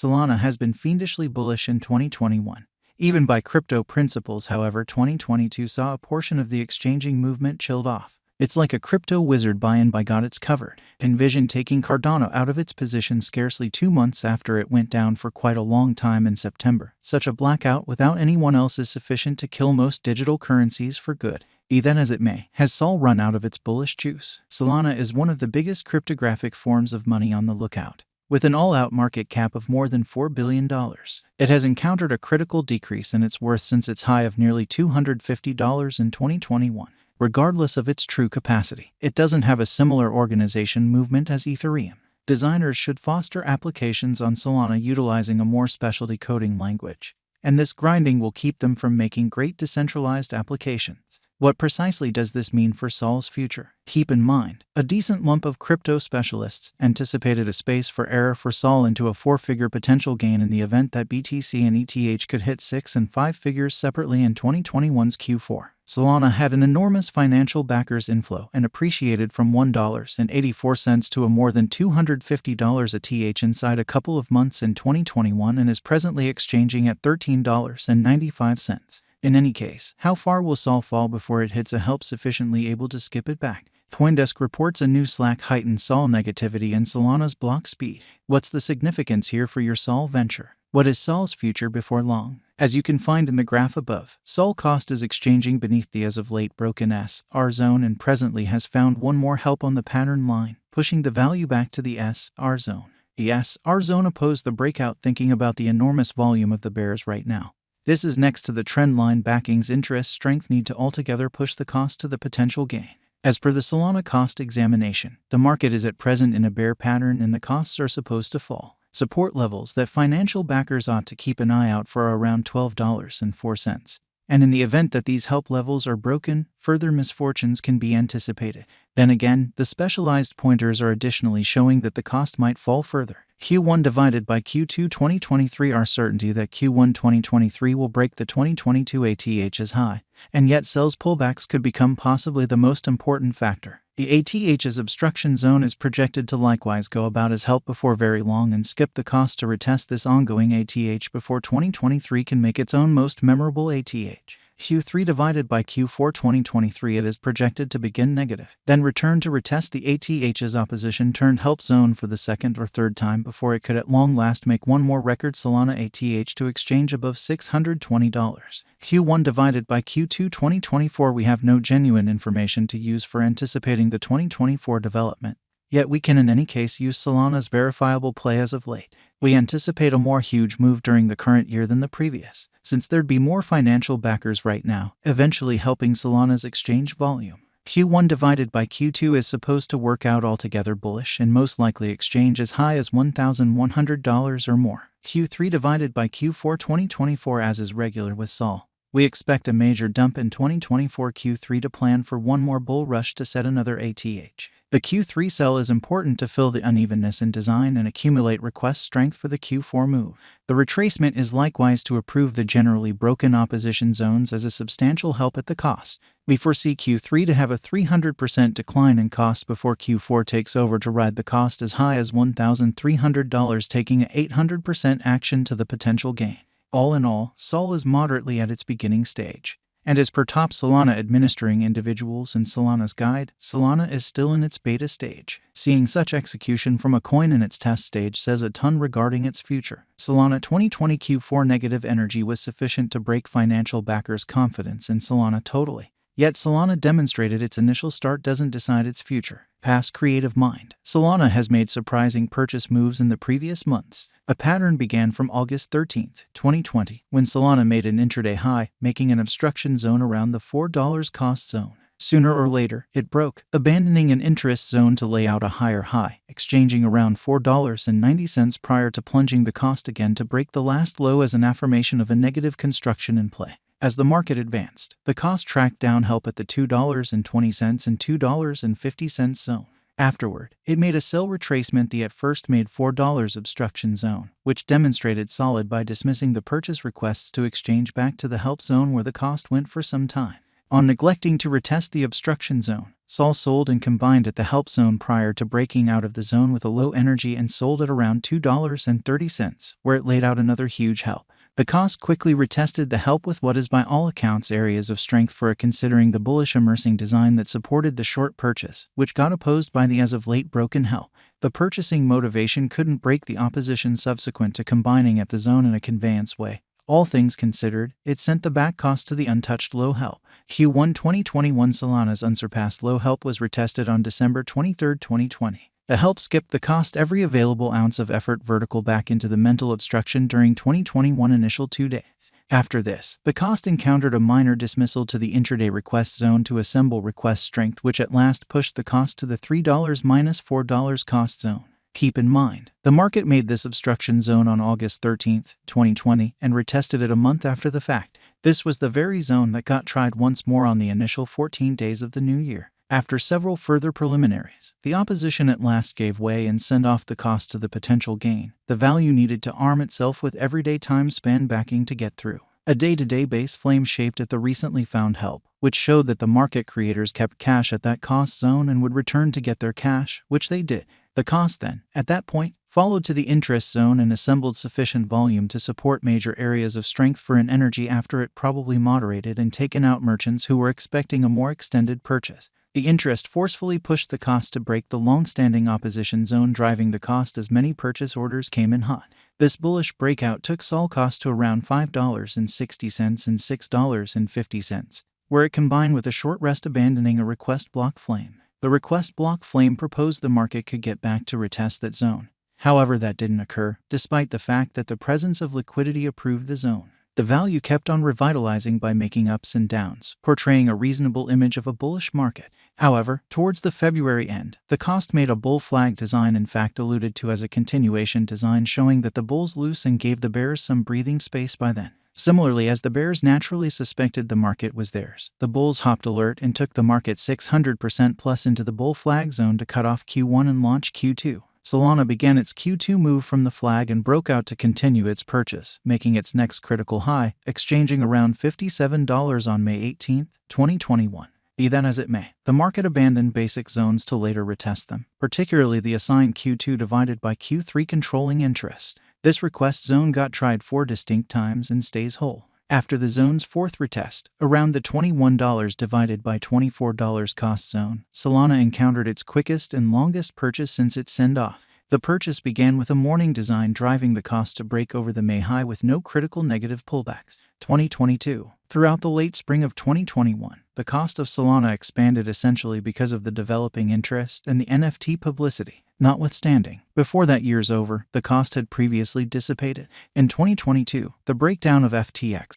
Solana has been fiendishly bullish in 2021. Even by crypto principles, however, 2022 saw a portion of the exchanging movement chilled off. It's like a crypto wizard by and by got its covered. Envision taking Cardano out of its position scarcely 2 months after it went down for quite a long time in September. Such a blackout without anyone else is sufficient to kill most digital currencies for good. Be that as it may, has Sol run out of its bullish juice? Solana is one of the biggest cryptographic forms of money on the lookout. With an all-out market cap of more than $4 billion, it has encountered a critical decrease in its worth since its high of nearly $250 in 2021. Regardless of its true capacity, it doesn't have a similar organization movement as Ethereum. Designers should foster applications on Solana utilizing a more specialty coding language, and this grinding will keep them from making great decentralized applications. What precisely does this mean for Sol's future? Keep in mind, a decent lump of crypto specialists anticipated a space for error for Sol into a 4-figure potential gain in the event that BTC and ETH could hit 6 and 5 figures separately in 2021's Q4. Solana had an enormous financial backers inflow and appreciated from $1.84 to a more than $250 a TH inside a couple of months in 2021 and is presently exchanging at $13.95. In any case, how far will Sol fall before it hits a help sufficiently able to skip it back? CoinDesk reports a new slack heightened Sol negativity in Solana's block speed. What's the significance here for your Sol venture? What is Sol's future before long? As you can find in the graph above, Sol cost is exchanging beneath the as of late broken SR zone and presently has found one more help on the pattern line, pushing the value back to the SR zone. The SR zone opposed the breakout, thinking about the enormous volume of the bears right now. This is next to the trend line backing's interest strength need to altogether push the cost to the potential gain. As per the Solana cost examination, the market is at present in a bear pattern and the costs are supposed to fall. Support levels that financial backers ought to keep an eye out for are around $12.04. And in the event that these help levels are broken, further misfortunes can be anticipated. Then again, the specialized pointers are additionally showing that the cost might fall further. Q1 divided by Q2 2023 are certainty that Q1 2023 will break the 2022 ATH's high, and yet Sol's pullbacks could become possibly the most important factor. The ATH's obstruction zone is projected to likewise go about as help before very long and skip the cost to retest this ongoing ATH before 2023 can make its own most memorable ATH. Q3 divided by Q4 2023 it is projected to begin negative, then return to retest the ATH's opposition turned help zone for the second or third time before it could at long last make one more record Solana ATH to exchange above $620. Q1 divided by Q2 2024 we have no genuine information to use for anticipating the 2024 development. Yet we can in any case use Solana's verifiable play as of late. We anticipate a more huge move during the current year than the previous, since there'd be more financial backers right now, eventually helping Solana's exchange volume. Q1 divided by Q2 is supposed to work out altogether bullish and most likely exchange as high as $1,100 or more. Q3 divided by Q4 2024 as is regular with Sol. We expect a major dump in 2024 Q3 to plan for one more bull rush to set another ATH. The Q3 sell is important to fill the unevenness in design and accumulate request strength for the Q4 move. The retracement is likewise to approve the generally broken opposition zones as a substantial help at the cost. We foresee Q3 to have a 300% decline in cost before Q4 takes over to ride the cost as high as $1,300, taking an 800% action to the potential gain. All in all, Sol is moderately at its beginning stage. And as per top Solana administering individuals in Solana's guide, Solana is still in its beta stage. Seeing such execution from a coin in its test stage says a ton regarding its future. Solana 2020 Q4 negative energy was sufficient to break financial backers' confidence in Solana totally. Yet Solana demonstrated its initial start doesn't decide its future. Past creative mind. Solana has made surprising purchase moves in the previous months. A pattern began from August 13, 2020, when Solana made an intraday high, making an obstruction zone around the $4 cost zone. Sooner or later, it broke, abandoning an interest zone to lay out a higher high, exchanging around $4.90 prior to plunging the cost again to break the last low as an affirmation of a negative construction in play. As the market advanced, the cost tracked down help at the $2.20 and $2.50 zone. Afterward, it made a sell retracement the at first made $4 obstruction zone, which demonstrated solid by dismissing the purchase requests to exchange back to the help zone where the cost went for some time. On neglecting to retest the obstruction zone, Sol sold and combined at the help zone prior to breaking out of the zone with a low energy and sold at around $2.30, where it laid out another huge help. The cost quickly retested the help with what is by all accounts areas of strength for it, considering the bullish immersing design that supported the short purchase, which got opposed by the as of late broken help. The purchasing motivation couldn't break the opposition subsequent to combining at the zone in a conveyance way. All things considered, it sent the back cost to the untouched low help. Q1 2021 Solana's unsurpassed low help was retested on December 23, 2020. The help skipped the cost every available ounce of effort vertical back into the mental obstruction during 2021 initial 2 days. After this, the cost encountered a minor dismissal to the intraday request zone to assemble request strength, which at last pushed the cost to the $3-$4 cost zone. Keep in mind, the market made this obstruction zone on August 13, 2020, and retested it a month after the fact. This was the very zone that got tried once more on the initial 14 days of the new year. After several further preliminaries, the opposition at last gave way and sent off the cost to the potential gain. The value needed to arm itself with everyday time span backing to get through. A day-to-day base flame shaped at the recently found help, which showed that the market creators kept cash at that cost zone and would return to get their cash, which they did. The cost then, at that point, followed to the interest zone and assembled sufficient volume to support major areas of strength for an energy after it probably moderated and taken out merchants who were expecting a more extended purchase. The interest forcefully pushed the cost to break the long-standing opposition zone, driving the cost as many purchase orders came in hot. This bullish breakout took Sol cost to around $5.60 and $6.50, where it combined with a short rest abandoning a request block flame. The request block flame proposed the market could get back to retest that zone. However, that didn't occur, despite the fact that the presence of liquidity approved the zone. The value kept on revitalizing by making ups and downs, portraying a reasonable image of a bullish market. However, towards the February end, the cost made a bull flag design, in fact alluded to as a continuation design, showing that the bulls loose and gave the bears some breathing space by then. Similarly, as the bears naturally suspected the market was theirs, the bulls hopped alert and took the market 600% plus into the bull flag zone to cut off Q1 and launch Q2. Solana began its Q2 move from the flag and broke out to continue its purchase, making its next critical high, exchanging around $57 on May 18, 2021. Be that as it may, the market abandoned basic zones to later retest them, particularly the assigned Q2 divided by Q3 controlling interest. This request zone got tried 4 distinct times and stays whole. After the zone's fourth retest, around the $21 divided by $24 cost zone, Solana encountered its quickest and longest purchase since its send-off. The purchase began with a morning design driving the cost to break over the May high with no critical negative pullbacks. 2022. Throughout the late spring of 2021, the cost of Solana expanded essentially because of the developing interest and the NFT publicity. Notwithstanding, before that year's over, the cost had previously dissipated. In 2022, the breakdown of FTX